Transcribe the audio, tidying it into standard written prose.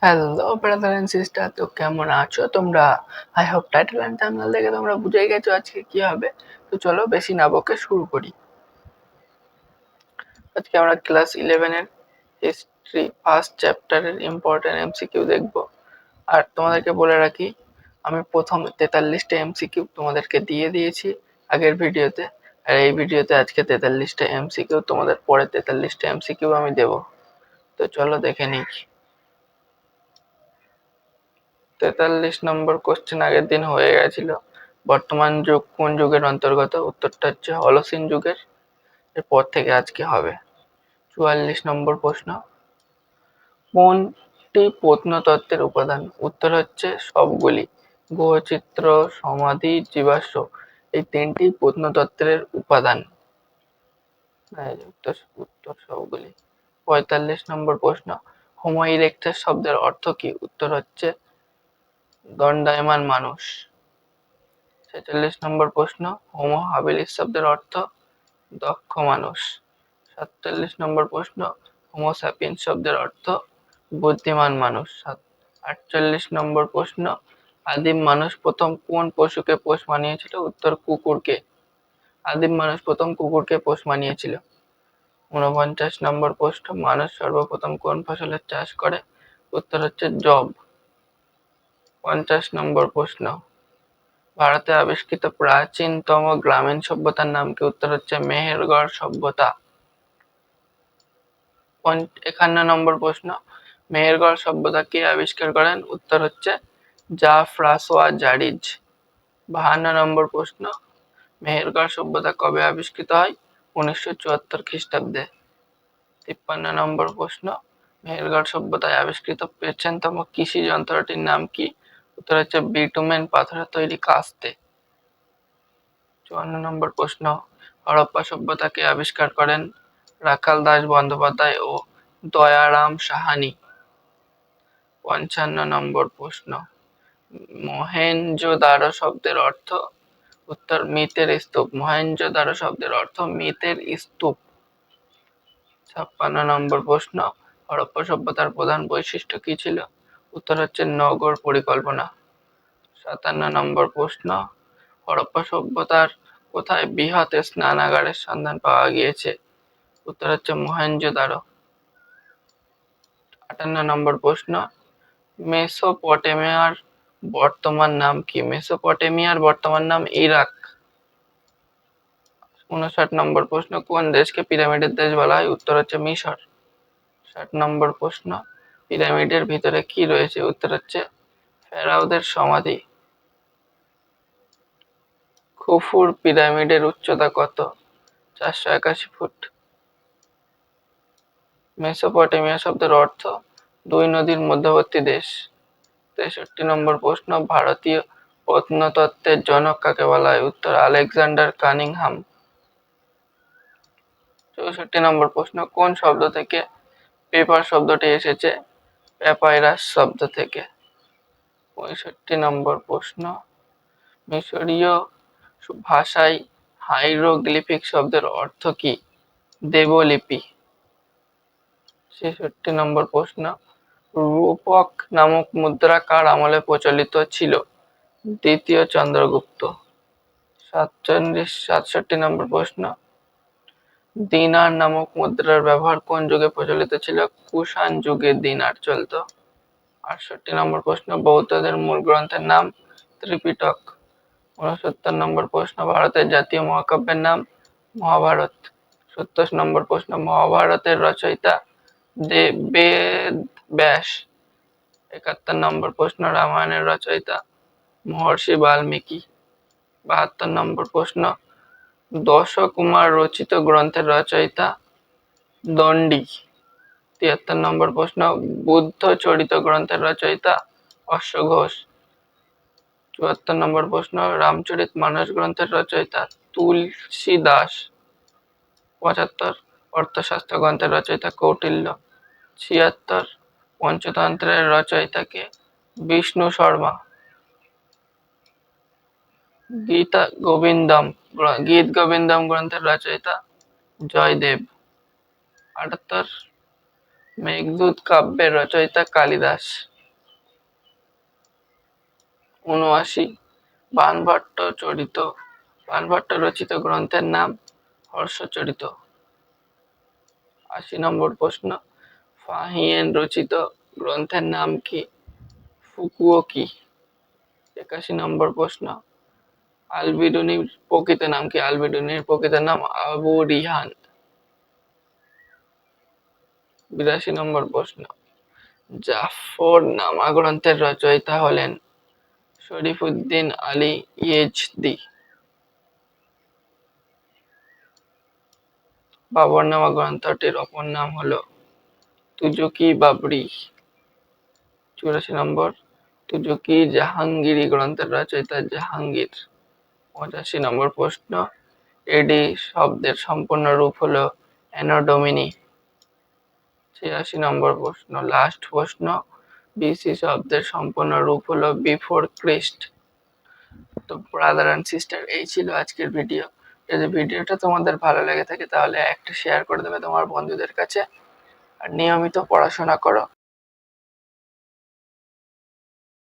Hello brother and sister, তো কেমন আছো তোমরা? I hope title and thumbnail দেখে তোমরা বুঝেই গেছো আজকে কি হবে। তো চলো বেশি না বকে শুরু করি। আজকে আমরা ক্লাস 11 এর হিস্ট্রি ফার্স্ট চ্যাপ্টারের ইম্পর্টেন্ট এমসিকিউ দেখব। আর তোমাদেরকে বলে রাখি, আমি প্রথম 43টা এমসিকিউ তোমাদেরকে দিয়ে দিয়েছি আগের ভিডিওতে। আর এই ভিডিওতে আজকে 43টা এমসিকিউ তোমাদের পরে 43টা এমসিকিউ আমি দেব। তো চলো দেখে নিই। 43 নম্বর কোশ্চেন আগের দিন হয়ে গেছিল। বর্তমান যুগ কোন যুগের অন্তর্গত? উত্তরটা হচ্ছে হলোসিন যুগের। এরপর থেকে আজকে হবে 44 নম্বর প্রশ্ন। কোনটি প্রত্নতত্ত্বের উপাদান? উত্তর হচ্ছে সবগুলি। গ্রহচিত্র, সমাধি, জীবাশ্ম, এই তিনটি প্রত্নতত্ত্বের উপাদান। উত্তর উত্তর সবগুলি। 45 নম্বর প্রশ্ন। হোমো ইরেক্টাস শব্দের অর্থ কি? উত্তর হচ্ছে দণ্ডায়মান মানুষ। 46 নম্বর প্রশ্ন। হোমো হাবিলিস শব্দের অর্থ দক্ষ মানুষ। 47 নম্বর প্রশ্ন। হোমো স্যাপিয়েন্স শব্দের অর্থ বুদ্ধিমান মানুষ। 48 নম্বর প্রশ্ন। আদিম মানুষ প্রথম কোন পশুকে পোষ মানিয়েছিল? উত্তর কুকুরকে। আদিম মানুষ প্রথম কুকুরকে পোষ মানিয়েছিল। 49 নম্বর প্রশ্ন। মানুষ সর্বপ্রথম কোন ফসলের চাষ করে? উত্তর হচ্ছে যব। 50 নম্বর প্রশ্ন। ভারতে আবিষ্কৃত প্রাচীনতম গ্রামীণ সভ্যতার নাম কি? উত্তর হচ্ছে মেহেরগড় সভ্যতা। 51 নম্বর প্রশ্ন। মেহেরগড় সভ্যতা কে আবিষ্কার করেন? উত্তর হচ্ছে জা-ফ্রাঁসোয়া জারিজ। 52 নম্বর প্রশ্ন। মেহেরগড় সভ্যতা কবে আবিষ্কৃত হয়? 1974 খ্রিস্টাব্দে। 53 নম্বর প্রশ্ন। মেহেরগড় সভ্যতায় আবিষ্কৃত প্রাচীনতম কৃষি যন্ত্রটির নাম কি? উত্তর হচ্ছে বিটুমেন পাথরের তৈরি কাস্তে। 54 নম্বর প্রশ্ন। হরপ্পা সভ্যতা কে আবিষ্কার করেন? রাখাল দাস বন্দ্যোপাধ্যায় ও দয়ারাম সাহানি। 55 নম্বর প্রশ্ন। মহেঞ্জোদারো শব্দের অর্থ? উত্তর মৃতের স্তূপ। মহেঞ্জোদারো শব্দের অর্থ মৃতের স্তূপ। 56 নম্বর প্রশ্ন। হরপ্পা সভ্যতার প্রধান বৈশিষ্ট্য কি ছিল? উত্তর হচ্ছে নগর পরিকল্পনা। 57 নম্বর প্রশ্ন। হরপ্পা সভ্যতার কোথায় বৃহৎ স্নানাগারের সন্ধান পাওয়া গিয়েছে? উত্তর হচ্ছে মহেঞ্জোদারো। 58 নম্বর প্রশ্ন। মেসোপটেমিয়ার বর্তমান নাম কি? মেসোপটেমিয়ার বর্তমান নাম ইরাক। 59 নম্বর প্রশ্ন। কোন দেশকে পিরামিডের দেশ বলা হয়? উত্তর হচ্ছে মিশর। 60 নম্বর প্রশ্ন। পিরামিডের ভিতরে কি রয়েছে? উত্তর হচ্ছে ফেরাওদের সমাধি। খুফুর পিরামিডের উচ্চতা কত? 481 ফুট। মেসোপটেমিয়া শব্দের অর্থ দুই নদীর মধ্যবর্তী দেশ। 63 নম্বর প্রশ্ন। ভারতীয় প্রত্নতত্ত্বের জনক কাকে বলা হয়? উত্তর আলেকজান্ডার কানিংহাম। 64 নম্বর প্রশ্ন। কোন শব্দ থেকে পেপার শব্দটি এসেছে? প্যাপাইরাস শব্দ থেকে। 65 নম্বর প্রশ্ন। মিশরীয় ভাষায় হাইরোগ্লিফিক শব্দের অর্থ কি? দেবলিপি। 66 নম্বর প্রশ্ন। রূপক নামক মুদ্রা কার আমলে প্রচলিত ছিল? দ্বিতীয় চন্দ্রগুপ্ত। 67 নম্বর প্রশ্ন। দিনার নামক মুদ্রার ব্যবহার কোন যুগে প্রচলিত ছিল? কুষাণ যুগে দিনার চলত। 68 নম্বর প্রশ্ন। বৌদ্ধদের মূল গ্রন্থের নাম? ত্রিপিটক। 69 নম্বর প্রশ্ন। ভারতের জাতীয় মহাকাব্যের নাম? মহাভারত। 70 নম্বর প্রশ্ন। মহাভারতের রচয়িতা? বেদ ব্যাস। 71 নম্বর প্রশ্ন। রামায়ণের রচয়িতা? মহর্ষি বাল্মীকি। 72 নম্বর প্রশ্ন। দশকুমার রচিত গ্রন্থের রচয়িতা? দন্ডী। 73 নম্বর প্রশ্ন। বুদ্ধ চরিত গ্রন্থের রচয়িতা? অশ্বঘোষ। 74 নম্বর প্রশ্ন। রামচরিত মানস গ্রন্থের রচয়িতা? তুলসীদাস। 75 অর্থশাস্ত্র গ্রন্থের রচয়িতা? কৌটিল্য। 76 পঞ্চতন্ত্রের রচয়িতা কে? বিষ্ণু শর্মা। গীত গোবিন্দম গ্রন্থের রচয়িতা? জয়দেব। 78 মেঘদূত কাব্যের রচয়িতা কালিদাস। ৭৯ বাণভট্ট রচিত গ্রন্থের নাম হর্ষচরিত। ৮০ নম্বর প্রশ্ন, ফাহিয়েন রচিত গ্রন্থের নাম কি? ফুকুওকি। ৮১ নম্বর প্রশ্ন, আলবিরুনির প্রকৃত নাম কি? আলবিরুনির প্রকৃত নাম আবু রিহান। ৮২ নম্বর প্রশ্ন, জাফরনামা গ্রন্থের রচয়িতা হলেন শরীফুদ্দীন আলী ইয়েজদি। বাবরনামা গ্রন্থটির অপর নাম হল তুজুকি বাবরি। ৮৪ নম্বর, তুজুকি জাহাঙ্গীরি গ্রন্থের রচয়িতা জাহাঙ্গীর। ৮৫ নম্বর প্রশ্ন, এডি শব্দের সম্পূর্ণ রূপ হল অ্যানো ডোমিনি। ৮৬ নম্বর প্রশ্ন, লাস্ট প্রশ্ন, বিসি শব্দের সম্পূর্ণ রূপ হল বিফোর ক্রিস্ট। তো ব্রাদার অ্যান্ড সিস্টার, এই ছিল আজকের ভিডিও। যদি ভিডিওটা তোমাদের ভালো লেগে থাকে তাহলে একটা শেয়ার করে দেবে তোমার বন্ধুদের কাছে, আর নিয়মিত পড়াশোনা করো।